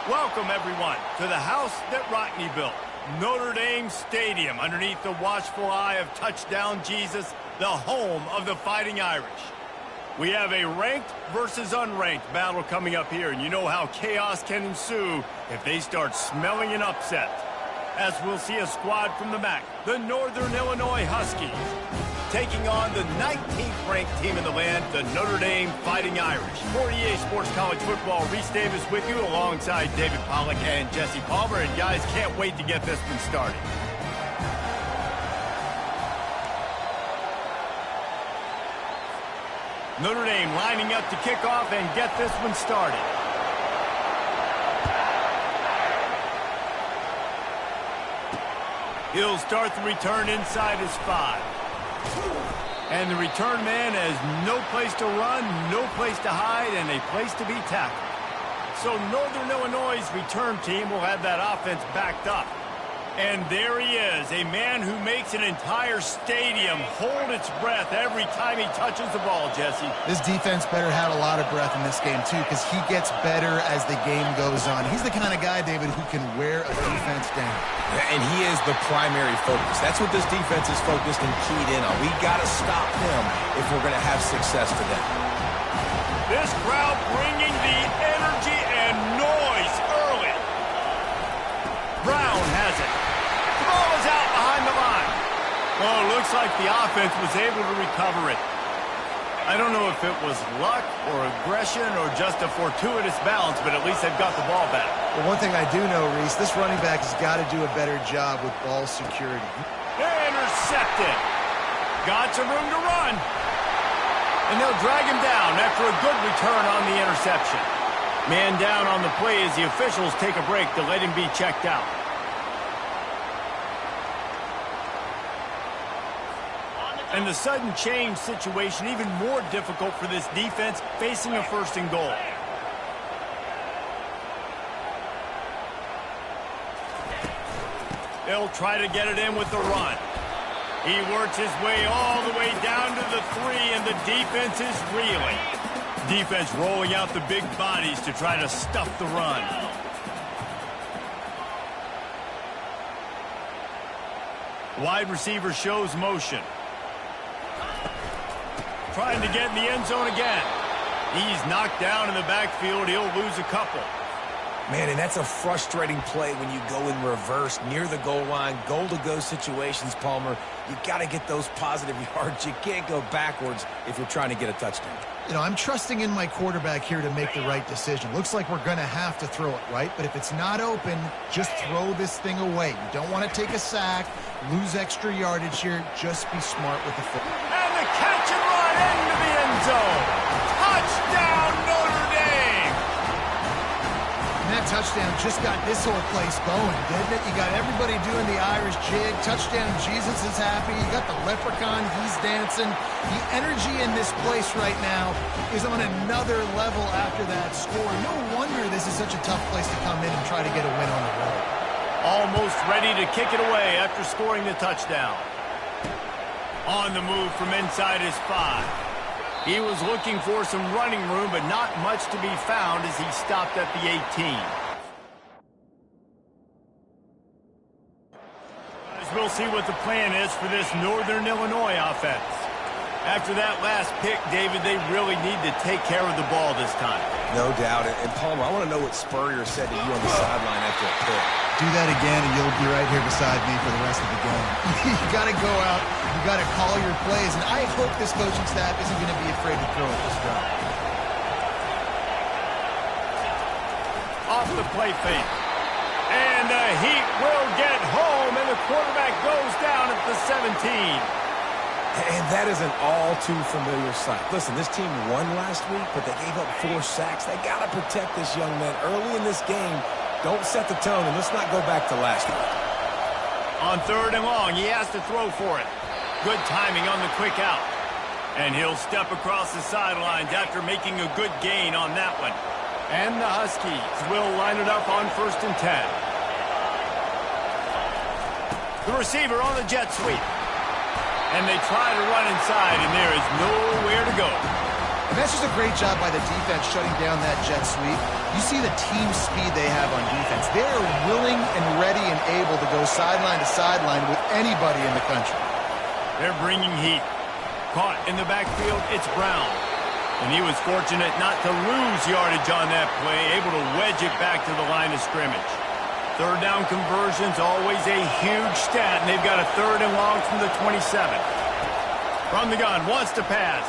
Welcome, everyone, to the house that Rockne built, Notre Dame Stadium, underneath the watchful eye of Touchdown Jesus, the home of the Fighting Irish. We have a ranked versus unranked battle coming up here, and you know how chaos can ensue if they start smelling an upset. As we'll see a squad from the MAC, the Northern Illinois Huskies, taking on the 19th ranked team in the land, the Notre Dame Fighting Irish. For EA Sports College Football, Reese Davis with you alongside David Pollack and Jesse Palmer. And guys, can't wait to get this one started. Notre Dame lining up to kick off and get this one started. He'll start the return inside his 5. And the return man has no place to run, no place to hide, and a place to be tackled. So Northern Illinois' return team will have that offense backed up. And there he is, a man who makes an entire stadium hold its breath every time he touches the ball, Jesse. This defense better have a lot of breath in this game, too, because he gets better as the game goes on. He's the kind of guy, David, who can wear a defense down. And he is the primary focus. That's what this defense is focused and keyed in on. We got to stop him if we're going to have success today. This crowd bringing the energy and noise early. Brown has it. The ball is out behind the line. Well, it looks like the offense was able to recover it. I don't know if it was luck or aggression or just a fortuitous balance, but at least they've got the ball back. Well, one thing I do know, Reese, this running back has got to do a better job with ball security. Intercepted. Got some room to run. And they'll drag him down after a good return on the interception. Man down on the play as the officials take a break to let him be checked out. And the sudden change situation even more difficult for this defense facing a 1st and goal. They'll try to get it in with the run. He works his way all the way down to the 3, and the defense is reeling. Defense rolling out the big bodies to try to stuff the run. Wide receiver shows motion. Trying to get in the end zone again. He's knocked down in the backfield. He'll lose a couple. Man, and that's a frustrating play when you go in reverse near the goal line, goal-to-go situations, Palmer. You got to get those positive yards. You can't go backwards if you're trying to get a touchdown. You know, I'm trusting in my quarterback here to make the right decision. Looks like we're going to have to throw it, right? But if it's not open, just throw this thing away. You don't want to take a sack, lose extra yardage here. Just be smart with the football. And the catch and run into the end zone. Touchdown, Notre Dame! And that touchdown just got this whole place going, didn't it? You got everybody doing the Irish jig. Touchdown, Jesus is happy. You got the leprechaun, he's dancing. The energy in this place right now is on another level after that score. No wonder this is such a tough place to come in and try to get a win on the road. Almost ready to kick it away after scoring the touchdown. On the move from inside his 5. He was looking for some running room, but not much to be found as he stopped at the 18. As we'll see what the plan is for this Northern Illinois offense. After that last pick, David, they really need to take care of the ball this time. No doubt. And Palmer, I want to know what Spurrier said to you on the sideline after a pick. Do that again, and you'll be right here beside me for the rest of the game. You got to go out. You got to call your plays, and I hope this coaching staff isn't going to be afraid to throw at this drive. Off the play fake. And the Heat will get home, and the quarterback goes down at the 17. And that is an all-too-familiar sight. Listen, this team won last week, but they gave up 4 sacks. They got to protect this young man early in this game. Don't set the tone, and let's not go back to last week. On 3rd and long, he has to throw for it. Good timing on the quick out. And he'll step across the sidelines after making a good gain on that one. And the Huskies will line it up on 1st and 10. The receiver on the jet sweep. And they try to run inside, and there is nowhere to go. And that's just a great job by the defense shutting down that jet sweep. You see the team speed they have on defense. They are willing and ready and able to go sideline to sideline with anybody in the country. They're bringing heat. Caught in the backfield, it's Brown. And he was fortunate not to lose yardage on that play, able to wedge it back to the line of scrimmage. Third down conversion's always a huge stat, and they've got a 3rd and long from the 27. From the gun, wants to pass.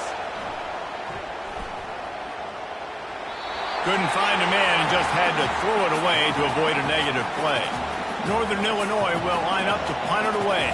Couldn't find a man and just had to throw it away to avoid a negative play. Northern Illinois will line up to punt it away.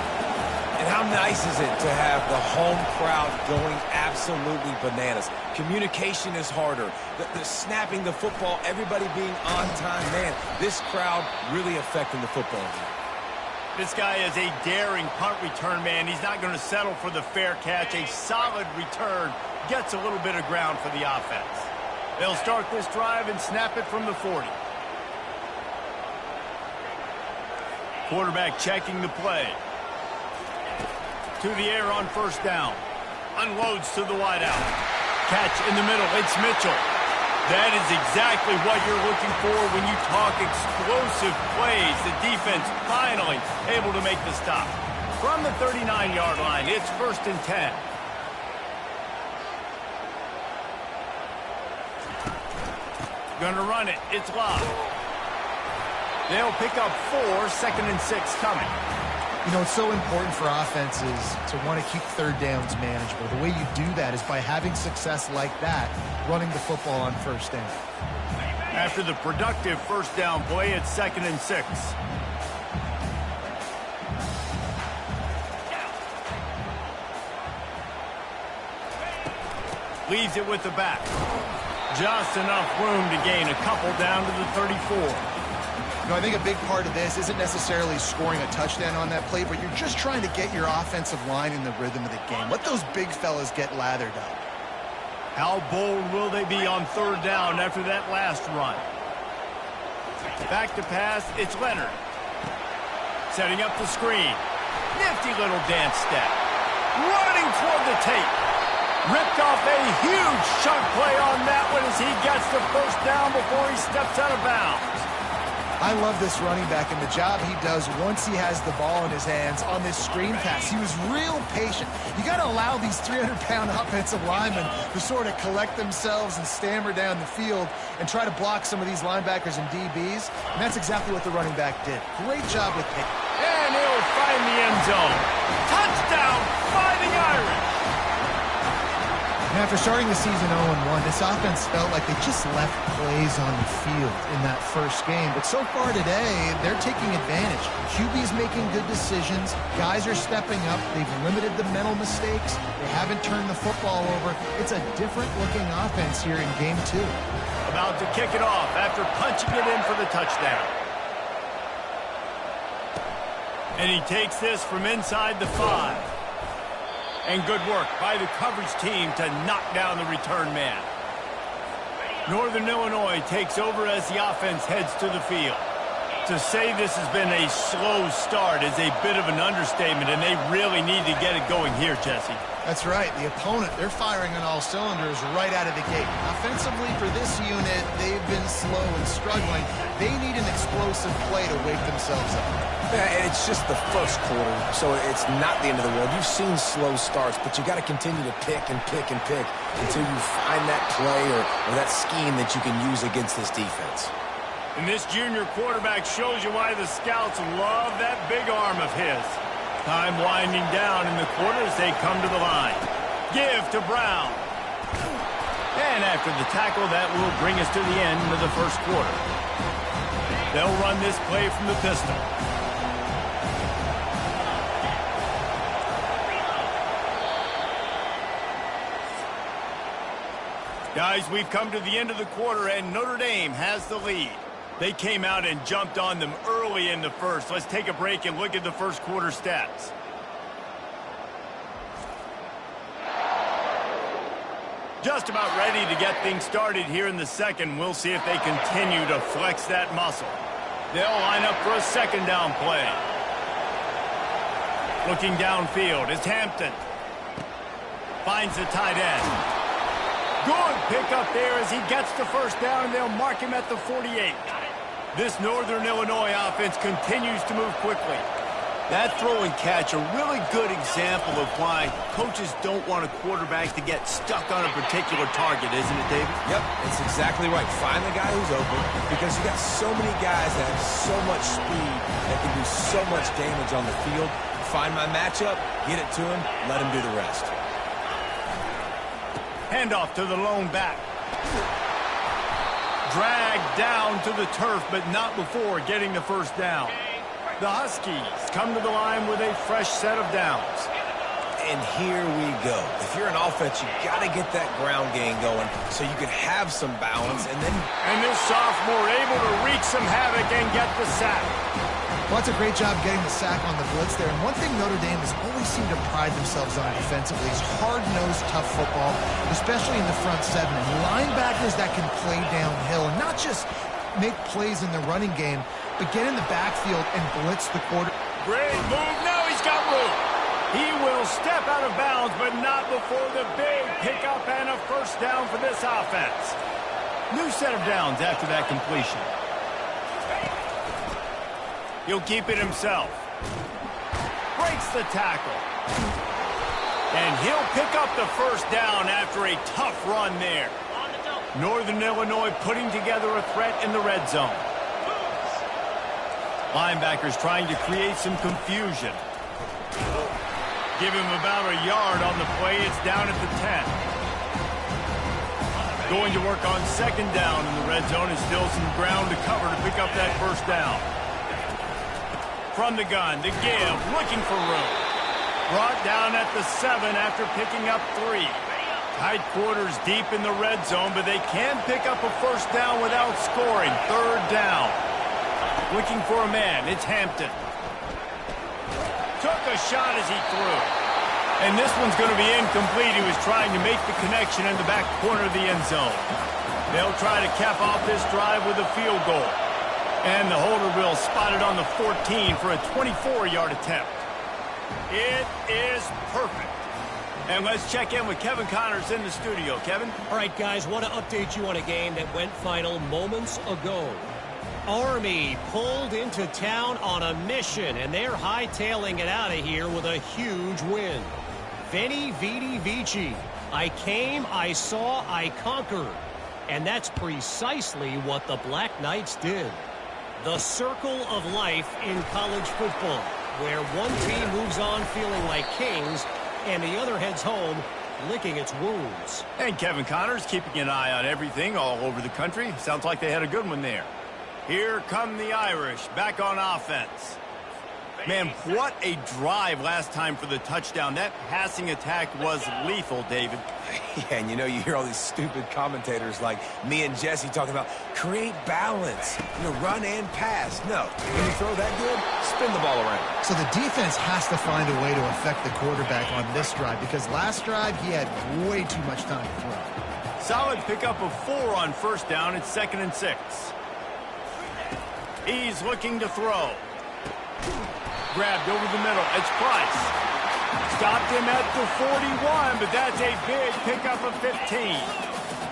And how nice is it to have the home crowd going absolutely bananas? Communication is harder. The snapping the football, everybody being on time. Man, this crowd really affecting the football game. This guy is a daring punt return man. He's not going to settle for the fair catch. A solid return gets a little bit of ground for the offense. They'll start this drive and snap it from the 40. Quarterback checking the play. To the air on 1st down. Unloads to the wideout. Catch in the middle. It's Mitchell. That is exactly what you're looking for when you talk explosive plays. The defense finally able to make the stop. From the 39-yard line, it's 1st and 10. Gonna run it. It's Love. They'll pick up 4, 2nd and 6 coming. You know, it's so important for offenses to want to keep 3rd downs manageable. The way you do that is by having success like that, running the football on 1st down. After the productive 1st down play, it's 2nd and 6. Leaves it with the back. Just enough room to gain a couple down to the 34. You know, I think a big part of this isn't necessarily scoring a touchdown on that play, but you're just trying to get your offensive line in the rhythm of the game. Let those big fellas get lathered up. How bold will they be on 3rd down after that last run? Back to pass, it's Leonard. Setting up the screen. Nifty little dance step. Running toward the tape. Ripped off a huge chunk play on that one as he gets the 1st down before he steps out of bounds. I love this running back and the job he does once he has the ball in his hands on this screen pass. He was real patient. You got to allow these 300-pound offensive linemen to sort of collect themselves and stammer down the field and try to block some of these linebackers and DBs. And that's exactly what the running back did. Great job with Pickett. And he'll find the end zone. Touchdown, Fighting Irish. And after starting the season 0-1, this offense felt like they just left plays on the field in that first game. But so far today, they're taking advantage. QB's making good decisions. Guys are stepping up. They've limited the mental mistakes. They haven't turned the football over. It's a different-looking offense here in Game 2. About to kick it off after punching it in for the touchdown. And he takes this from inside the 5. And good work by the coverage team to knock down the return man. Northern Illinois takes over as the offense heads to the field. To say this has been a slow start is a bit of an understatement, and they really need to get it going here, Jesse. That's right. The opponent, they're firing on all cylinders right out of the gate. Offensively, for this unit, they've been slow and struggling. They need an explosive play to wake themselves up. Yeah, and it's just the first quarter, so it's not the end of the world. You've seen slow starts, but you got to continue to pick and pick and pick until you find that play or that scheme that you can use against this defense. And this junior quarterback shows you why the scouts love that big arm of his. Time winding down in the quarter as they come to the line. Give to Brown. And after the tackle, that will bring us to the end of the first quarter. They'll run this play from the pistol. Guys, we've come to the end of the quarter, and Notre Dame has the lead. They came out and jumped on them early in the first. Let's take a break and look at the first quarter stats. Just about ready to get things started here in the second. We'll see if they continue to flex that muscle. They'll line up for a 2nd down play. Looking downfield is Hampton. Finds the tight end. Good pickup there as he gets the first down, and they'll mark him at the 48. This Northern Illinois offense continues to move quickly. That throw and catch, a really good example of why coaches don't want a quarterback to get stuck on a particular target, isn't it, David? Yep, it's exactly right. Find the guy who's open because you got so many guys that have so much speed that can do so much damage on the field. Find my matchup, get it to him, let him do the rest. Handoff to the lone back. Dragged down to the turf, but not before getting the first down. The Huskies come to the line with a fresh set of downs. And here we go. If you're an offense, you got to get that ground game going so you can have some balance. And this sophomore able to wreak some havoc and get the sack. Well, that's a great job getting the sack on the blitz there. And one thing Notre Dame has always seemed to pride themselves on defensively is hard-nosed, tough football, especially in the front seven. And linebackers that can play downhill and not just make plays in the running game, but get in the backfield and blitz the quarter. Great move. Now he's got room. He will step out of bounds, but not before the big pickup and a first down for this offense. New set of downs after that completion. He'll keep it himself. Breaks the tackle. And he'll pick up the first down after a tough run there. Northern Illinois putting together a threat in the red zone. Linebackers trying to create some confusion. Give him about a yard on the play. It's down at the 10. Going to work on second down in the red zone and still some ground to cover to pick up that first down. From the gun, the give, looking for room. Brought down at the 7 after picking up 3. Tight quarters deep in the red zone, but they can pick up a first down without scoring. Third down. Looking for a man. It's Hampton. Took a shot as he threw. And this one's going to be incomplete. He was trying to make the connection in the back corner of the end zone. They'll try to cap off this drive with a field goal. And the holder will spot it on the 14 for a 24-yard attempt. It is perfect. And let's check in with Kevin Connors in the studio. Kevin? All right, guys, want to update you on a game that went final moments ago. Army pulled into town on a mission, and they're hightailing it out of here with a huge win. Veni, Vidi, Vici. I came, I saw, I conquered. And that's precisely what the Black Knights did. The circle of life in college football, where one team moves on feeling like kings, and the other heads home licking its wounds. And Kevin Connors keeping an eye on everything all over the country. Sounds like they had a good one there. Here come the Irish back on offense. Man, what a drive last time for the touchdown. That passing attack was lethal, David. Yeah, and you know, you hear all these stupid commentators like me and Jesse talking about create balance, run and pass. No, when you throw that good, spin the ball around. So the defense has to find a way to affect the quarterback on this drive because last drive he had way too much time to throw. Solid pickup of 4 on first down. It's 2nd and 6. He's looking to throw. Grabbed over the middle. It's Price. Stopped him at the 41, but that's a big pickup of 15.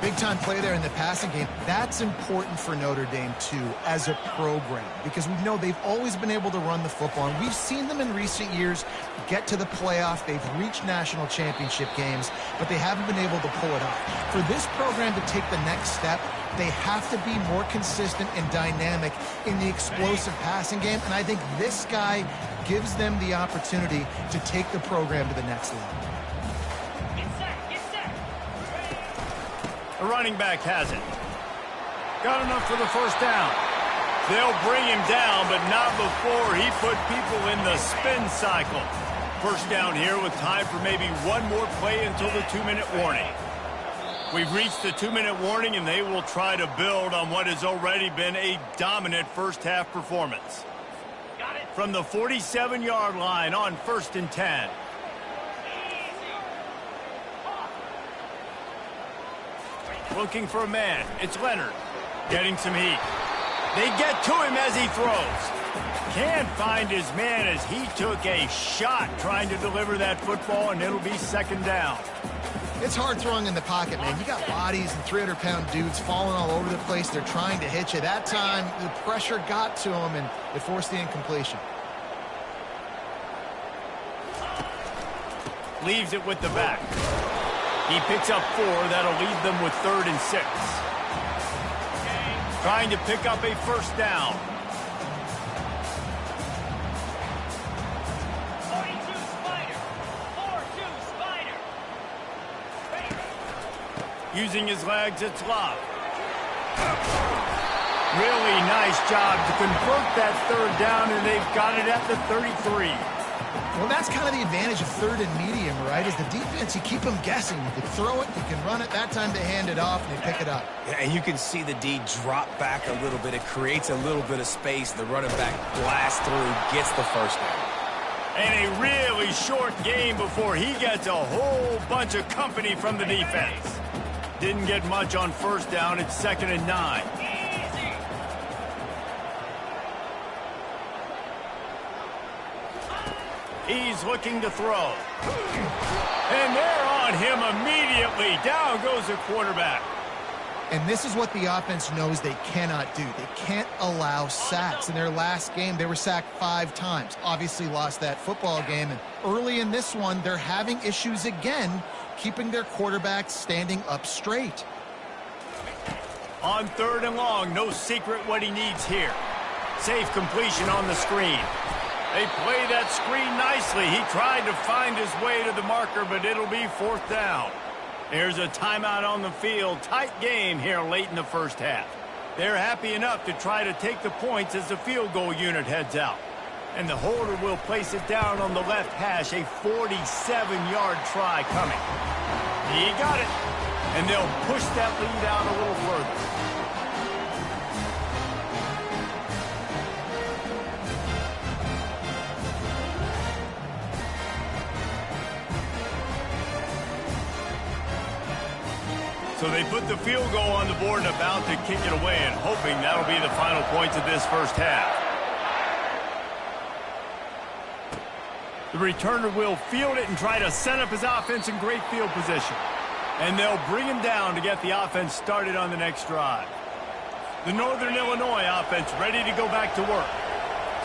Big-time play there in the passing game. That's important for Notre Dame, too, as a program, because we know they've always been able to run the football, and we've seen them in recent years get to the playoff. They've reached national championship games, but they haven't been able to pull it off. For this program to take the next step, they have to be more consistent and dynamic in the explosive passing game, and I think this guy gives them the opportunity to take the program to the next level. The running back has it. Got enough for the first down. They'll bring him down, but not before he put people in the spin cycle. First down here with time for maybe one more play until the 2-minute warning. We've reached the 2-minute warning, and they will try to build on what has already been a dominant first-half performance. From the 47-yard line on 1st and 10. Looking for a man. It's Leonard. Getting some heat. They get to him as he throws. Can't find his man as he took a shot trying to deliver that football, and it'll be 2nd down. It's hard throwing in the pocket, man. You got bodies and 300-pound dudes falling all over the place. They're trying to hit you. That time, the pressure got to him, and it forced the incompletion. Leaves it with the back. He picks up 4. That'll leave them with 3rd and 6. Trying to pick up a first down. Using his legs, it's Love. Really nice job to convert that 3rd down, and they've got it at the 33. Well, that's kind of the advantage of 3rd and medium, right? Is the defense, you keep them guessing. You can throw it, you can run it. That time they hand it off, and they pick it up. Yeah, and you can see the D drop back a little bit. It creates a little bit of space. The running back blasts through, gets the first down. And a really short game before he gets a whole bunch of company from the defense. Didn't get much on first down. It's 2nd and 9. He's looking to throw. And they're on him immediately. Down goes the quarterback. And this is what the offense knows they cannot do. They can't allow sacks. In their last game, they were sacked 5 times. Obviously lost that football game. And early in this one, they're having issues again keeping their quarterback standing up straight. On 3rd and long, no secret what he needs here. Safe completion on the screen. They play that screen nicely. He tried to find his way to the marker, but it'll be 4th down. There's a timeout on the field. Tight game here late in the first half. They're happy enough to try to take the points as the field goal unit heads out. And the holder will place it down on the left hash. A 47-yard try coming. He got it. And they'll push that lead out a little further. So they put the field goal on the board and about to kick it away, and hoping that'll be the final points of this first half. The returner will field it and try to set up his offense in great field position. And they'll bring him down to get the offense started on the next drive. The Northern Illinois offense ready to go back to work.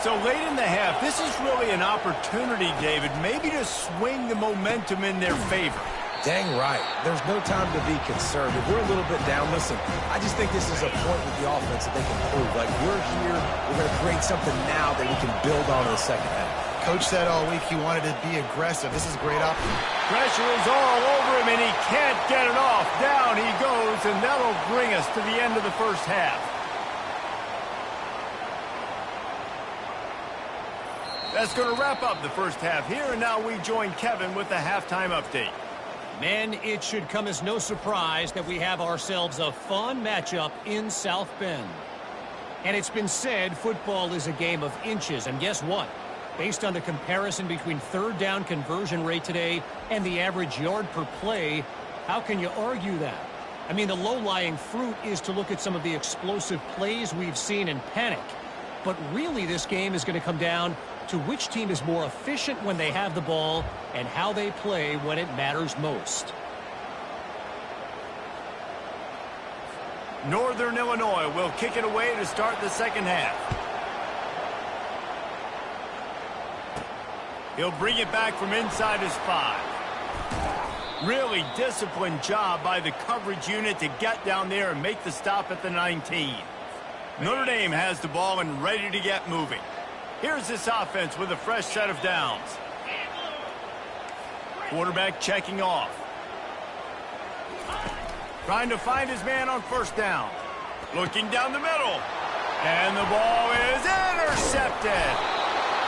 So late in the half, this is really an opportunity, David, maybe to swing the momentum in their favor. Dang right. There's no time to be conservative. We're a little bit down. Listen, I just think this is a point with the offense that they can prove. Like, we're here, we're going to create something now that we can build on in the second half. Coach said all week he wanted to be aggressive. This is a great opportunity. Pressure is all over him, and he can't get it off. Down he goes, and that'll bring us to the end of the first half. That's going to wrap up the first half here, and now we join Kevin with the halftime update. Men, it should come as no surprise that we have ourselves a fun matchup in South Bend. And it's been said football is a game of inches, and guess what? Based on the comparison between 3rd down conversion rate today and the average yard per play, how can you argue that? I mean, the low-lying fruit is to look at some of the explosive plays we've seen in panic. But really, this game is going to come down to which team is more efficient when they have the ball and how they play when it matters most. Northern Illinois will kick it away to start the second half. He'll bring it back from inside his 5. Really disciplined job by the coverage unit to get down there and make the stop at the 19. Notre Dame has the ball and ready to get moving. Here's this offense with a fresh set of downs. Quarterback checking off. Trying to find his man on first down. Looking down the middle. And the ball is intercepted.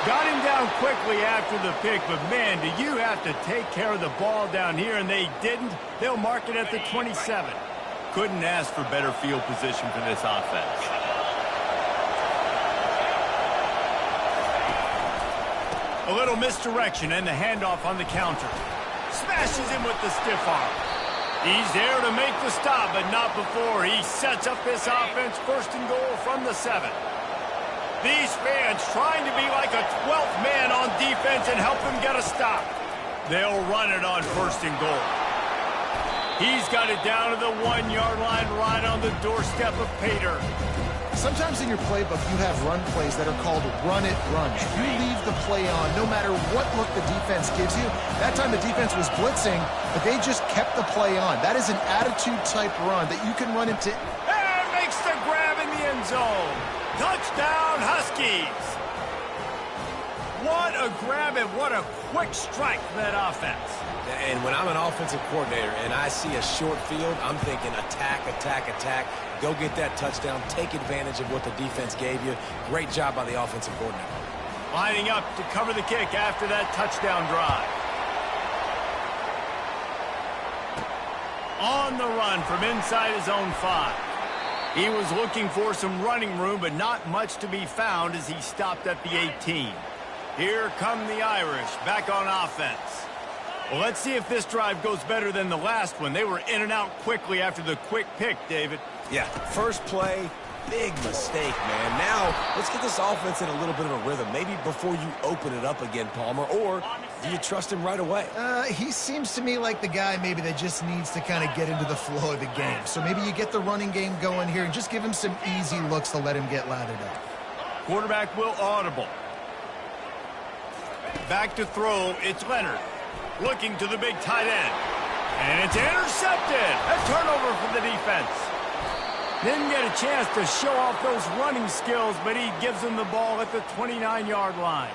Got him down quickly after the pick, but man, do you have to take care of the ball down here, and they didn't. They'll mark it at the 27. Couldn't ask for better field position for this offense. A little misdirection and the handoff on the counter. Smashes him with the stiff arm. He's there to make the stop, but not before he sets up this offense 1st and goal from the 7. These fans trying to be like a 12th man on defense and help them get a stop. They'll run it on 1st and goal. He's got it down to the 1-yard line right on the doorstep of pay dirt. Sometimes in your playbook, you have run plays that are called run-it runs. You leave the play on no matter what look the defense gives you. That time the defense was blitzing, but they just kept the play on. That is an attitude-type run that you can run into. And makes the grab in the end zone. Touchdown, Huskies. What a grab and what a quick strike for that offense. And when I'm an offensive coordinator and I see a short field, I'm thinking attack, attack, attack. Go get that touchdown. Take advantage of what the defense gave you. Great job by the offensive coordinator. Lining up to cover the kick after that touchdown drive. On the run from inside his own 5. He was looking for some running room, but not much to be found as he stopped at the 18. Here come the Irish back on offense. Well, let's see if this drive goes better than the last one. They were in and out quickly after the quick pick, David. Yeah, first play, big mistake, man. Now, let's get this offense in a little bit of a rhythm. Maybe before you open it up again, Palmer, or do you trust him right away? He seems to me like the guy maybe that just needs to kind of get into the flow of the game. So maybe you get the running game going here and just give him some easy looks to let him get lathered up. Quarterback will audible. Back to throw, it's Leonard. Looking to the big tight end. And it's intercepted. A turnover for the defense. Didn't get a chance to show off those running skills, but he gives them the ball at the 29-yard line.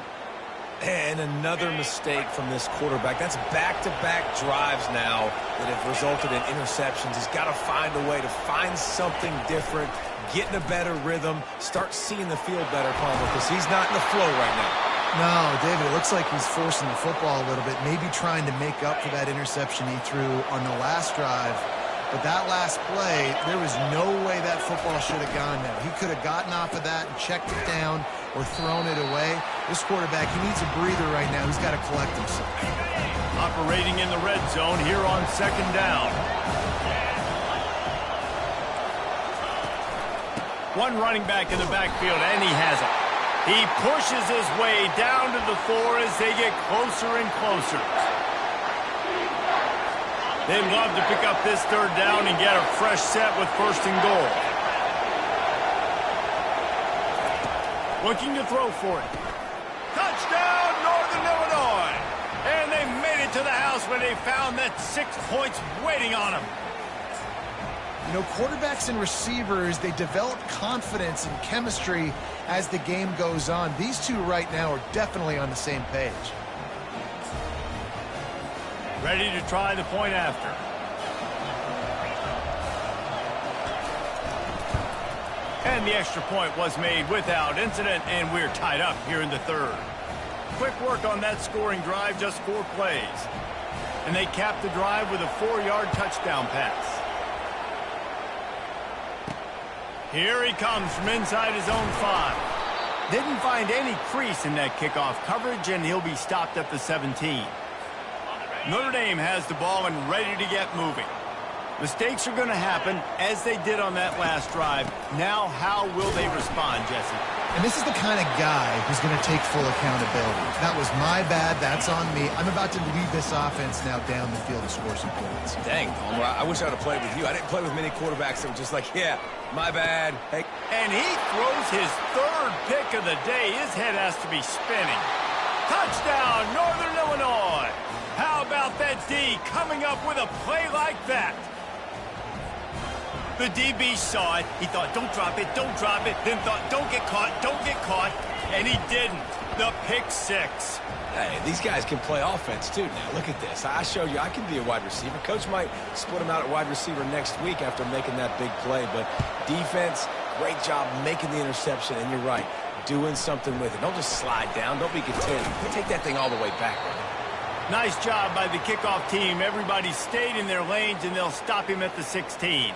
And another mistake from this quarterback. That's back-to-back drives now that have resulted in interceptions. He's got to find a way to find something different, get in a better rhythm, start seeing the field better, Palmer, because he's not in the flow right now. No, David, it looks like he's forcing the football a little bit, maybe trying to make up for that interception he threw on the last drive. But that last play, there was no way that football should have gone there. He could have gotten off of that and checked it down or thrown it away. This quarterback, he needs a breather right now. He's got to collect himself. Operating in the red zone here on second down. One running back in the backfield, and he has it. He pushes his way down to the 4 as they get closer and closer. They'd love to pick up this third down and get a fresh set with first and goal. Looking to throw for it. Touchdown, Northern Illinois! And they made it to the house when they found that 6 points waiting on them. You know, quarterbacks and receivers, they develop confidence and chemistry as the game goes on. These two right now are definitely on the same page. Ready to try the point after. And the extra point was made without incident, and we're tied up here in the third. Quick work on that scoring drive, just 4 plays. And they capped the drive with a 4-yard touchdown pass. Here he comes from inside his own 5. Didn't find any crease in that kickoff coverage, and he'll be stopped at the 17. Notre Dame has the ball and ready to get moving. Mistakes are going to happen, as they did on that last drive. Now, how will they respond, Jesse? And this is the kind of guy who's going to take full accountability. That was my bad. That's on me. I'm about to lead this offense now down the field to score some points. Dang, Palmer, I wish I would have played with you. I didn't play with many quarterbacks that were just like, yeah, my bad. Hey. And he throws his 3rd pick of the day. His head has to be spinning. Touchdown, Northern Illinois. How about that D coming up with a play like that? The DB saw it. He thought, don't drop it, don't drop it. Then thought, don't get caught, don't get caught. And he didn't. The pick 6. Hey, these guys can play offense, too. Now, look at this. I showed you I can be a wide receiver. Coach might split him out at wide receiver next week after making that big play. But defense, great job making the interception. And you're right, doing something with it. Don't just slide down. Don't be content. Take that thing all the way back. Nice job by the kickoff team. Everybody stayed in their lanes, and they'll stop him at the 16.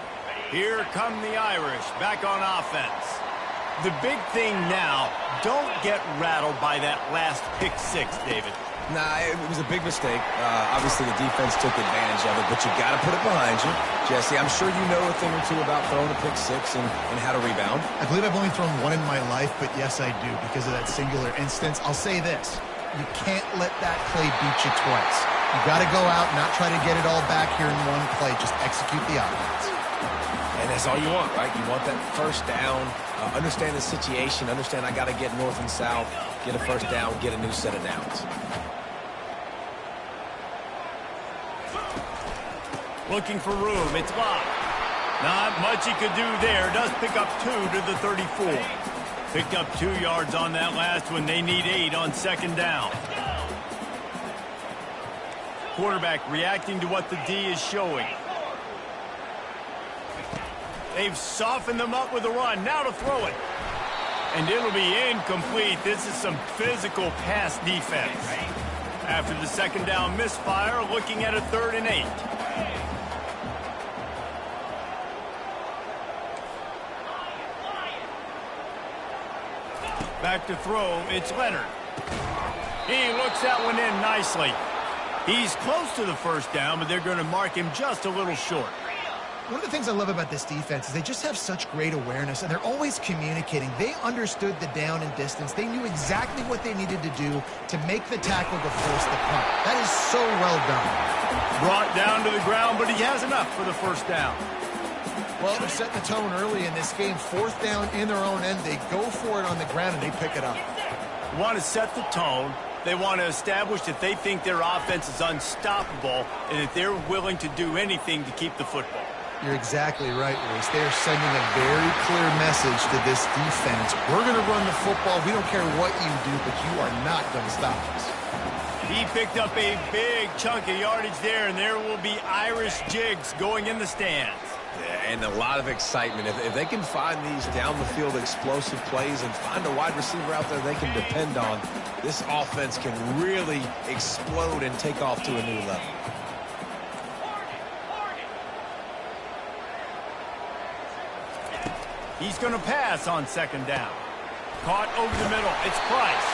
Here come the Irish back on offense. The big thing now, don't get rattled by that last pick 6, David. Nah, it was a big mistake. Obviously, the defense took advantage of it, but you got to put it behind you. Jesse, I'm sure you know a thing or two about throwing a pick 6 and how to rebound. I believe I've only thrown 1 in my life, but yes, I do because of that singular instance. I'll say this. You can't let that play beat you twice. You got to go out and not try to get it all back here in one play. Just execute the offense. And that's all you want, right? You want that first down, understand the situation, understand I got to get north and south, get a first down, get a new set of downs. Looking for room. It's locked. Not much he could do there. Does pick up 2 to the 34. Picked up 2 yards on that last one. They need 8 on second down. Quarterback reacting to what the D is showing. They've softened them up with a run. Now to throw it. And it'll be incomplete. This is some physical pass defense. After the second down misfire, looking at a 3rd and 8. Back to throw, it's Leonard. He looks that one in nicely. He's close to the first down, but they're going to mark him just a little short. One of the things I love about this defense is they just have such great awareness, and they're always communicating. They understood the down and distance. They knew exactly what they needed to do to make the tackle to force the punt. That is so well done. Brought down to the ground, but he has enough for the first down. Well, they're setting the tone early in this game. 4th down in their own end. They go for it on the ground, and they pick it up. Want to set the tone. They want to establish that they think their offense is unstoppable and that they're willing to do anything to keep the football. You're exactly right, Luis. They are sending a very clear message to this defense. We're going to run the football. We don't care what you do, but you are not going to stop us. He picked up a big chunk of yardage there, and there will be Irish jigs going in the stands. Yeah, and a lot of excitement. If they can find these down-the-field explosive plays and find a wide receiver out there they can depend on, this offense can really explode and take off to a new level. He's going to pass on second down. Caught over the middle. It's Price.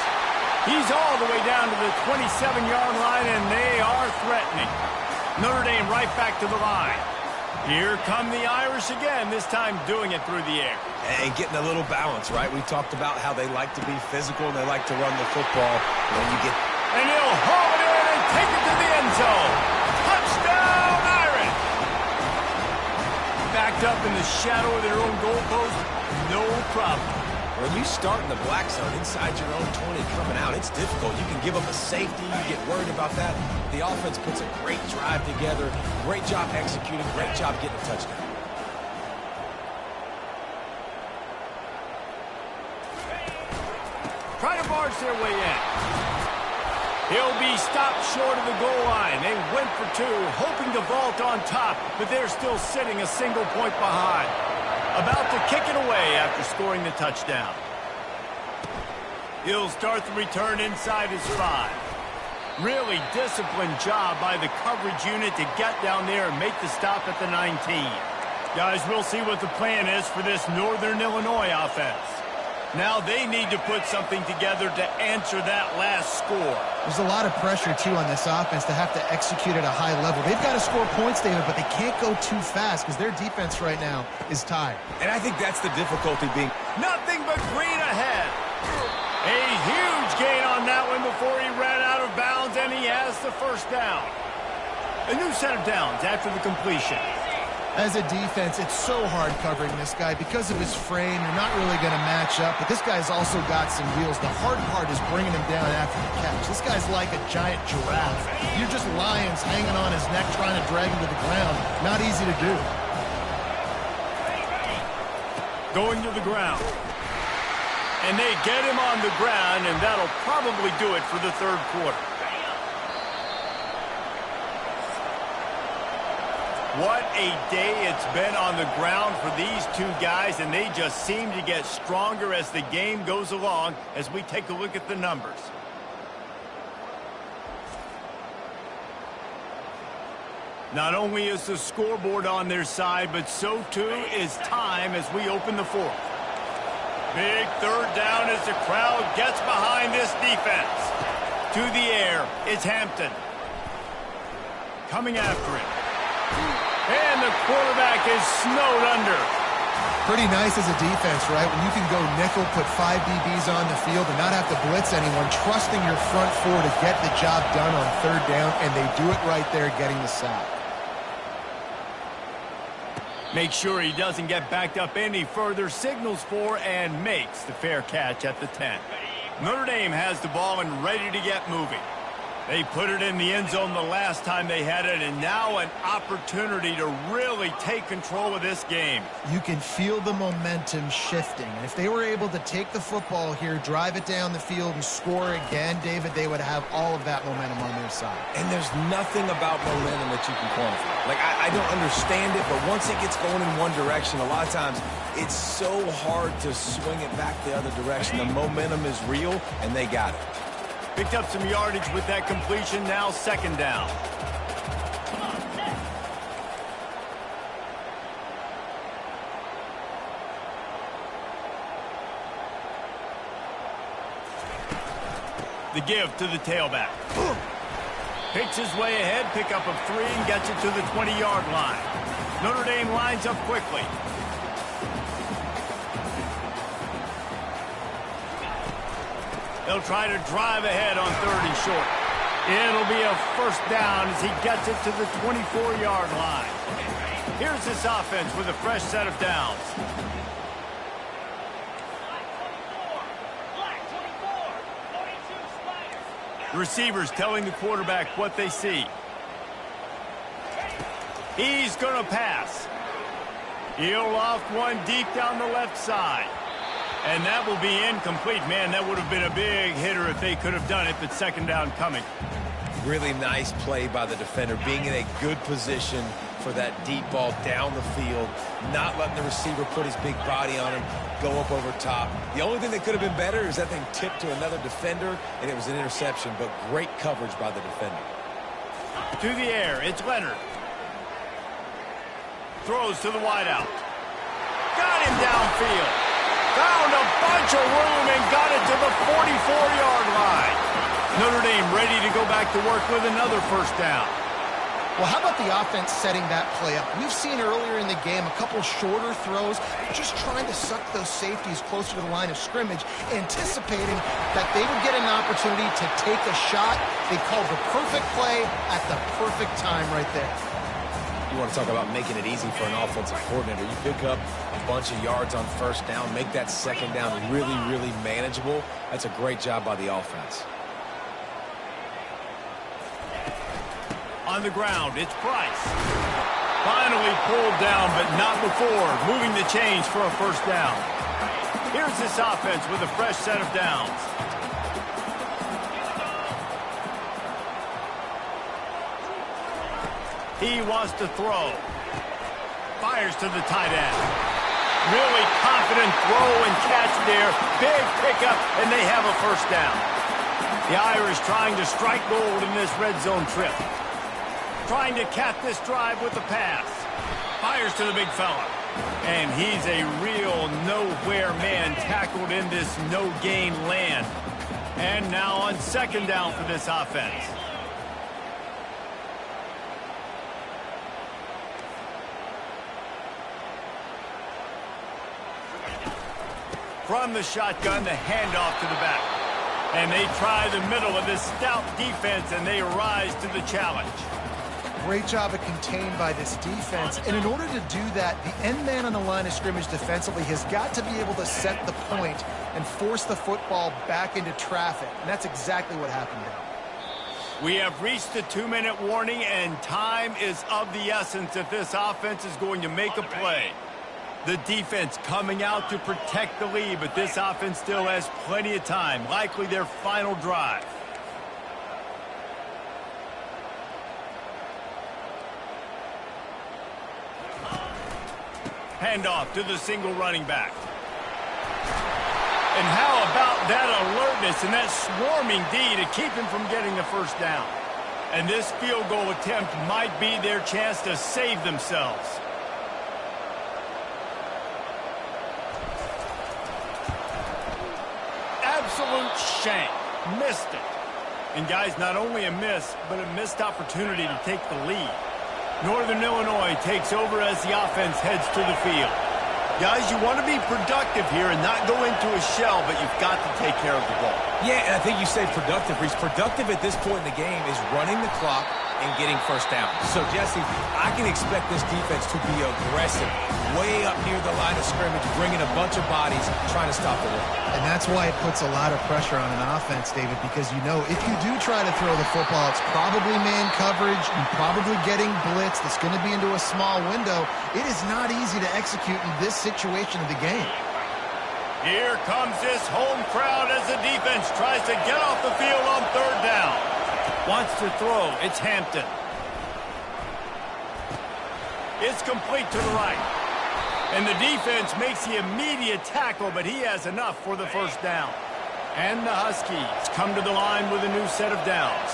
He's all the way down to the 27-yard line, and they are threatening. Notre Dame right back to the line. Here come the Irish again, this time doing it through the air. And getting a little balance, right? We talked about how they like to be physical and they like to run the football. When you get... And he'll haul it in and take it to the end zone. Touchdown, Irish! Backed up in the shadow of their own goalpost, no problem. When you start in the black zone inside your own 20 coming out, it's difficult. You can give up a safety. You get worried about that. The offense puts a great drive together. Great job executing. Great job getting a touchdown. Try to barge their way in. He'll be stopped short of the goal line. They went for 2, hoping to vault on top, but they're still sitting a single point behind. About to kick it away after scoring the touchdown. He'll start the return inside his 5. Really disciplined job by the coverage unit to get down there and make the stop at the 19. Guys, we'll see what the plan is for this Northern Illinois offense. Now they need to put something together to answer that last score. There's a lot of pressure, too, on this offense to have to execute at a high level. They've got to score points, David, but they can't go too fast because their defense right now is tired. And I think that's the difficulty being... Nothing but green ahead. A huge gain on that one before he ran out of bounds, and he has the first down. A new set of downs after the completion. As a defense, it's so hard covering this guy. Because of his frame, you're not really going to match up. But this guy's also got some wheels. The hard part is bringing him down after the catch. This guy's like a giant giraffe. You're just lions hanging on his neck trying to drag him to the ground. Not easy to do. Going to the ground. And they get him on the ground, and that'll probably do it for the third quarter. What a day it's been on the ground for these two guys, and they just seem to get stronger as the game goes along as we take a look at the numbers. Not only is the scoreboard on their side, but so too is time as we open the fourth. Big third down as the crowd gets behind this defense. To the air, it's Hampton. Coming after him. And the quarterback is snowed under. Pretty nice as a defense, right? When you can go nickel, put 5 DBs on the field and not have to blitz anyone, trusting your front four to get the job done on third down, and they do it right there, getting the sack. Make sure he doesn't get backed up any further, signals for and makes the fair catch at the 10. Notre Dame has the ball and ready to get moving. They put it in the end zone the last time they had it, and now an opportunity to really take control of this game. You can feel the momentum shifting. And if they were able to take the football here, drive it down the field, and score again, David, they would have all of that momentum on their side. And there's nothing about momentum that you can quantify. Like, I don't understand it, but once it gets going in one direction, a lot of times it's so hard to swing it back the other direction. The momentum is real, and they got it. Picked up some yardage with that completion, now second down. The give to the tailback. Picks his way ahead, pick up of 3, and gets it to the 20-yard line. Notre Dame lines up quickly. They'll try to drive ahead on 3rd and short. It'll be a first down as he gets it to the 24-yard line. Here's this offense with a fresh set of downs. The receivers telling the quarterback what they see. He's going to pass. He'll loft one deep down the left side. And that will be incomplete. Man, that would have been a big hitter if they could have done it, but second down coming. Really nice play by the defender, being in a good position for that deep ball down the field, not letting the receiver put his big body on him, go up over top. The only thing that could have been better is that thing tipped to another defender, and it was an interception, but great coverage by the defender. To the air, it's Leonard. Throws to the wideout. Got him downfield. Found a bunch of room and got it to the 44-yard line. Notre Dame ready to go back to work with another first down. Well, how about the offense setting that play up? We've seen earlier in the game a couple shorter throws, just trying to suck those safeties closer to the line of scrimmage, anticipating that they would get an opportunity to take a shot. They called the perfect play at the perfect time right there. You want to talk about making it easy for an offensive coordinator. You pick up a bunch of yards on first down, make that second down really, really manageable. That's a great job by the offense. On the ground, it's Price. Finally pulled down, but not before. Moving the chains for a first down. Here's this offense with a fresh set of downs. He wants to throw. Fires to the tight end. Really confident throw and catch there. Big pickup, and they have a first down. The Irish trying to strike gold in this red zone trip. Trying to cap this drive with the pass. Fires to the big fella. And he's a real nowhere man tackled in this no-gain land. And now on second down for this offense. From the shotgun, the handoff to the back. And they try the middle of this stout defense, and they rise to the challenge. Great job of contained by this defense. And in order to do that, the end man on the line of scrimmage defensively has got to be able to set the point and force the football back into traffic. And that's exactly what happened there. We have reached the 2-minute warning, and time is of the essence if this offense is going to make a play. The defense coming out to protect the lead, but this offense still has plenty of time, likely their final drive. Handoff to the single running back. And how about that alertness and that swarming D to keep him from getting the first down? And this field goal attempt might be their chance to save themselves. Absolute shank. Missed it. And guys, not only a miss, but a missed opportunity to take the lead. Northern Illinois takes over as the offense heads to the field. Guys, you want to be productive here and not go into a shell, but you've got to take care of the ball. Yeah, and I think you say productive, Reese. Productive at this point in the game is running the clock and getting first down. So, Jesse, I can expect this defense to be aggressive, way up near the line of scrimmage, bringing a bunch of bodies, trying to stop the run. And that's why it puts a lot of pressure on an offense, David, because you know if you do try to throw the football, it's probably man coverage and probably getting blitz that's going to be into a small window. It is not easy to execute in this situation of the game. Here comes this home crowd as the defense tries to get off the field on third down. Wants to throw. It's Hampton. It's complete to the right. And the defense makes the immediate tackle, but he has enough for the first down. And the Huskies come to the line with a new set of downs.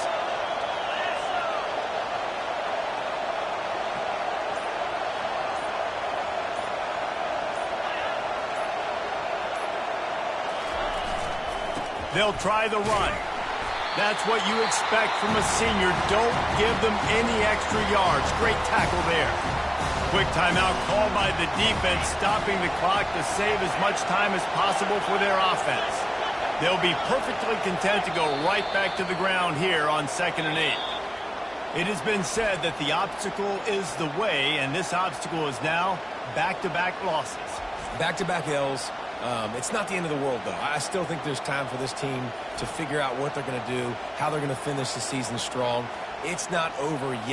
They'll try the run. That's what you expect from a senior. Don't give them any extra yards. Great tackle there. Quick timeout called by the defense, stopping the clock to save as much time as possible for their offense. They'll be perfectly content to go right back to the ground here on 2nd and 8. It has been said that the obstacle is the way, and this obstacle is now back-to-back losses. Back-to-back L's. It's not the end of the world, though. I still think there's time for this team to figure out what they're going to do, how they're going to finish the season strong. It's not over yet.